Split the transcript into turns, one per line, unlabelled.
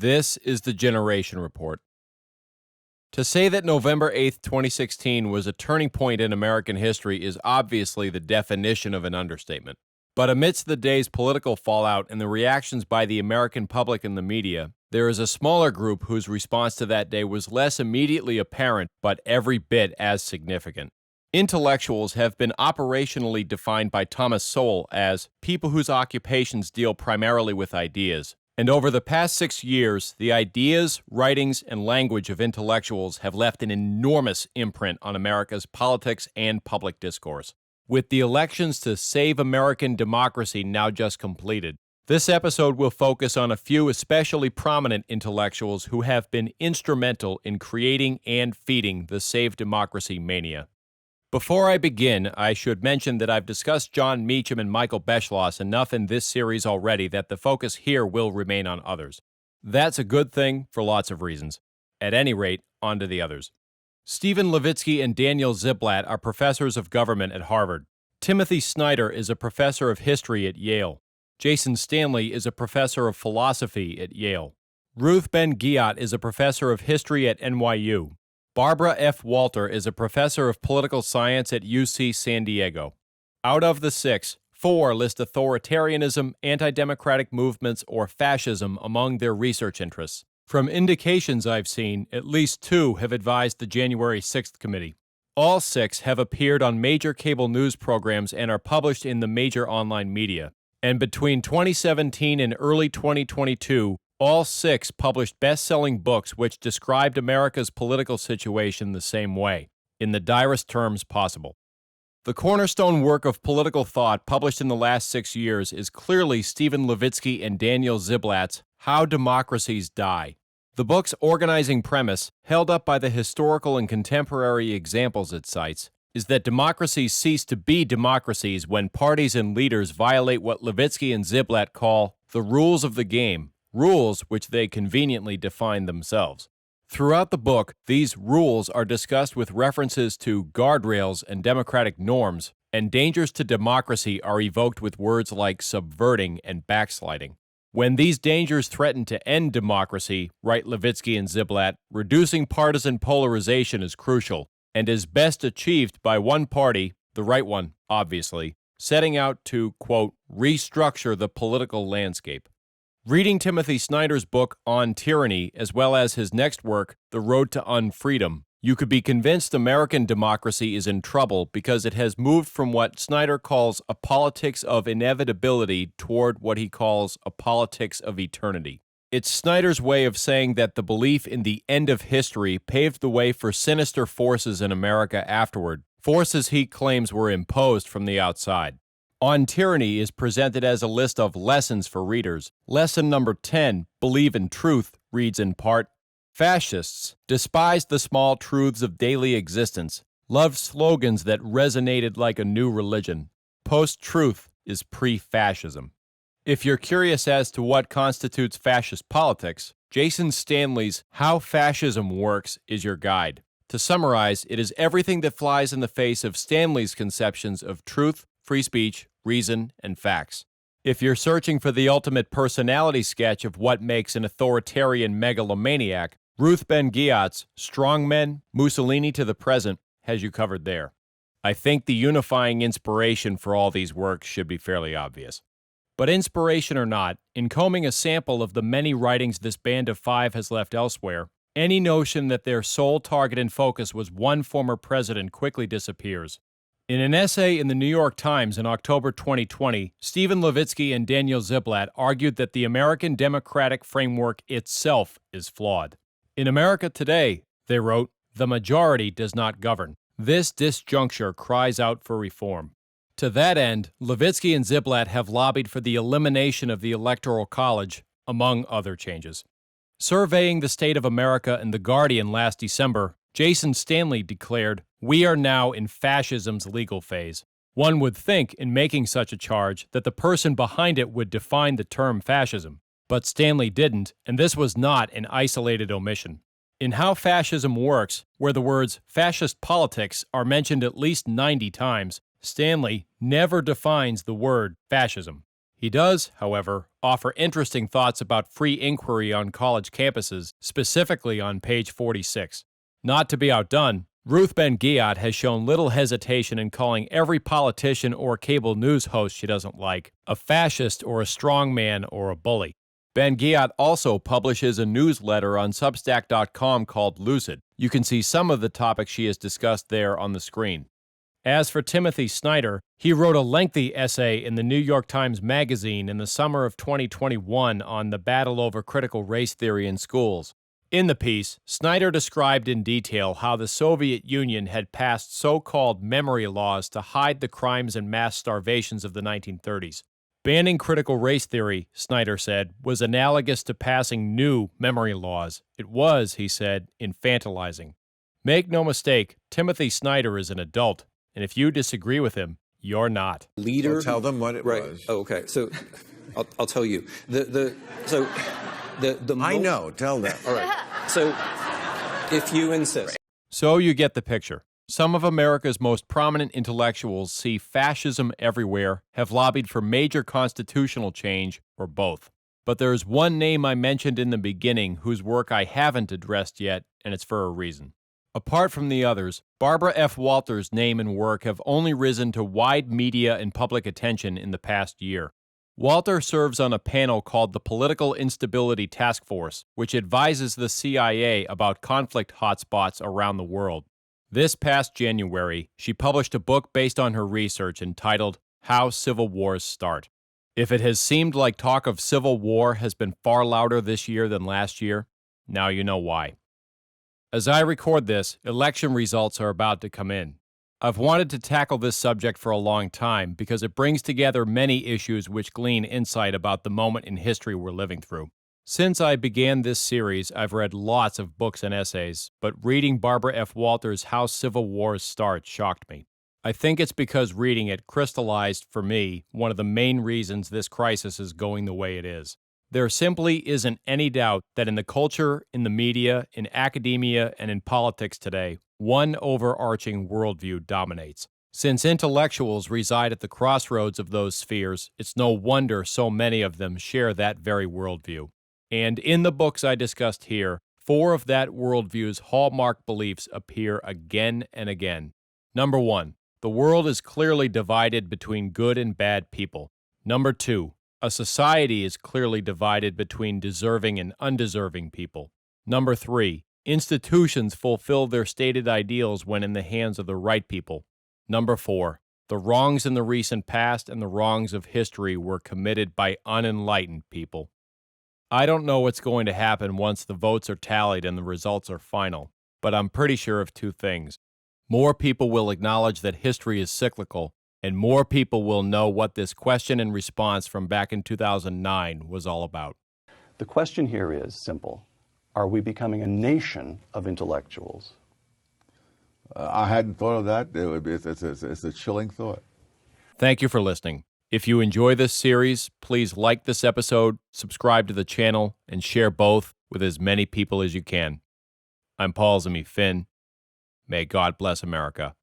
This is the Generation Report. To say that November 8th, 2016 was a turning point in American history is obviously the definition of an understatement. But amidst the day's political fallout and the reactions by the American public and the media, there is a smaller group whose response to that day was less immediately apparent, but every bit as significant. Intellectuals have been operationally defined by Thomas Sowell as people whose occupations deal primarily with ideas. And over the past 6 years, the ideas, writings, and language of intellectuals have left an enormous imprint on America's politics and public discourse. With the elections to save American democracy now just completed, this episode will focus on a few especially prominent intellectuals who have been instrumental in creating and feeding the Save Democracy mania. Before I begin, I should mention that I've discussed John Meacham and Michael Beschloss enough in this series already that the focus here will remain on others. That's a good thing for lots of reasons. At any rate, on to the others. Stephen Levitsky and Daniel Ziblatt are professors of government at Harvard. Timothy Snyder is a professor of history at Yale. Jason Stanley is a professor of philosophy at Yale. Ruth Ben-Ghiat is a professor of history at NYU. Barbara F. Walter is a professor of political science at UC San Diego. Out of the 6, 4 list authoritarianism, anti-democratic movements, or fascism among their research interests. From indications I've seen, at least 2 have advised the January 6th committee. All 6 have appeared on major cable news programs and are published in the major online media. And between 2017 and early 2022, all 6 published best-selling books which described America's political situation the same way, in the direst terms possible. The cornerstone work of political thought published in the last 6 years is clearly Stephen Levitsky and Daniel Ziblatt's How Democracies Die. The book's organizing premise, held up by the historical and contemporary examples it cites, is that democracies cease to be democracies when parties and leaders violate what Levitsky and Ziblatt call the rules of the game, rules which they conveniently define themselves. Throughout the book, these rules are discussed with references to guardrails and democratic norms, and dangers to democracy are evoked with words like subverting and backsliding. When these dangers threaten to end democracy, write Levitsky and Ziblatt, reducing partisan polarization is crucial, and is best achieved by one party, the right one, obviously, setting out to, quote, restructure the political landscape. Reading Timothy Snyder's book On Tyranny, as well as his next work, The Road to Unfreedom, you could be convinced American democracy is in trouble because it has moved from what Snyder calls a politics of inevitability toward what he calls a politics of eternity. It's Snyder's way of saying that the belief in the end of history paved the way for sinister forces in America afterward, forces he claims were imposed from the outside. On Tyranny is presented as a list of lessons for readers. Lesson number 10, Believe in Truth, reads in part, Fascists despised the small truths of daily existence, loved slogans that resonated like a new religion. Post-truth is pre-fascism. If you're curious as to what constitutes fascist politics, Jason Stanley's How Fascism Works is your guide. To summarize, it is everything that flies in the face of Stanley's conceptions of truth, free speech, reason, and facts. If you're searching for the ultimate personality sketch of what makes an authoritarian megalomaniac, Ruth Ben-Ghiat's Strongmen, Mussolini to the Present has you covered there. I think the unifying inspiration for all these works should be fairly obvious. But inspiration or not, in combing a sample of the many writings this band of 5 has left elsewhere, any notion that their sole target and focus was one former president quickly disappears. In an essay in the New York Times in October 2020, Stephen Levitsky and Daniel Ziblatt argued that the American democratic framework itself is flawed. In America today, they wrote, the majority does not govern. This disjuncture cries out for reform. To that end, Levitsky and Ziblatt have lobbied for the elimination of the Electoral College, among other changes. Surveying the state of America in The Guardian last December, Jason Stanley declared, "We are now in fascism's legal phase." One would think, in making such a charge, that the person behind it would define the term fascism. But Stanley didn't, and this was not an isolated omission. In How Fascism Works, where the words fascist politics are mentioned at least 90 times, Stanley never defines the word fascism. He does, however, offer interesting thoughts about free inquiry on college campuses, specifically on page 46. Not to be outdone, Ruth Ben-Ghiat has shown little hesitation in calling every politician or cable news host she doesn't like a fascist or a strongman or a bully. Ben-Ghiat also publishes a newsletter on Substack.com called Lucid. You can see some of the topics she has discussed there on the screen. As for Timothy Snyder, he wrote a lengthy essay in the New York Times Magazine in the summer of 2021 on the battle over critical race theory in schools. In the piece, Snyder described in detail how the Soviet Union had passed so-called memory laws to hide the crimes and mass starvations of the 1930s. Banning critical race theory, Snyder said, was analogous to passing new memory laws. It was, he said, infantilizing. Make no mistake, Timothy Snyder is an adult, and if you disagree with him, you're not.
Leader.
Well, tell them what it was.
Oh, okay. So, I'll tell you.
I know. Tell them.
All right. So, if you insist.
So you get the picture. Some of America's most prominent intellectuals see fascism everywhere, have lobbied for major constitutional change, or both. But there's one name I mentioned in the beginning whose work I haven't addressed yet, and it's for a reason. Apart from the others, Barbara F. Walters' name and work have only risen to wide media and public attention in the past year. Walter serves on a panel called the Political Instability Task Force, which advises the CIA about conflict hotspots around the world. This past January, she published a book based on her research entitled How Civil Wars Start. If it has seemed like talk of civil war has been far louder this year than last year, now you know why. As I record this, election results are about to come in. I've wanted to tackle this subject for a long time because it brings together many issues which glean insight about the moment in history we're living through. Since I began this series, I've read lots of books and essays, but reading Barbara F. Walters' How Civil Wars Start shocked me. I think it's because reading it crystallized, for me, one of the main reasons this crisis is going the way it is. There simply isn't any doubt that in the culture, in the media, in academia, and in politics today, one overarching worldview dominates. Since intellectuals reside at the crossroads of those spheres, it's no wonder so many of them share that very worldview. And in the books I discussed here, 4 of that worldview's hallmark beliefs appear again and again. Number 1, the world is clearly divided between good and bad people. Number 2, a society is clearly divided between deserving and undeserving people. Number 3, institutions fulfill their stated ideals when in the hands of the right people. Number 4, the wrongs in the recent past and the wrongs of history were committed by unenlightened people. I don't know what's going to happen once the votes are tallied and the results are final, but I'm pretty sure of 2 things. More people will acknowledge that history is cyclical, and more people will know what this question and response from back in 2009 was all about.
The question here is simple. Are we becoming a nation of intellectuals?
I hadn't thought of that. It's a chilling thought.
Thank you for listening. If you enjoy this series, please like this episode, subscribe to the channel, and share both with as many people as you can. I'm Paul Zimi Finn. May God bless America.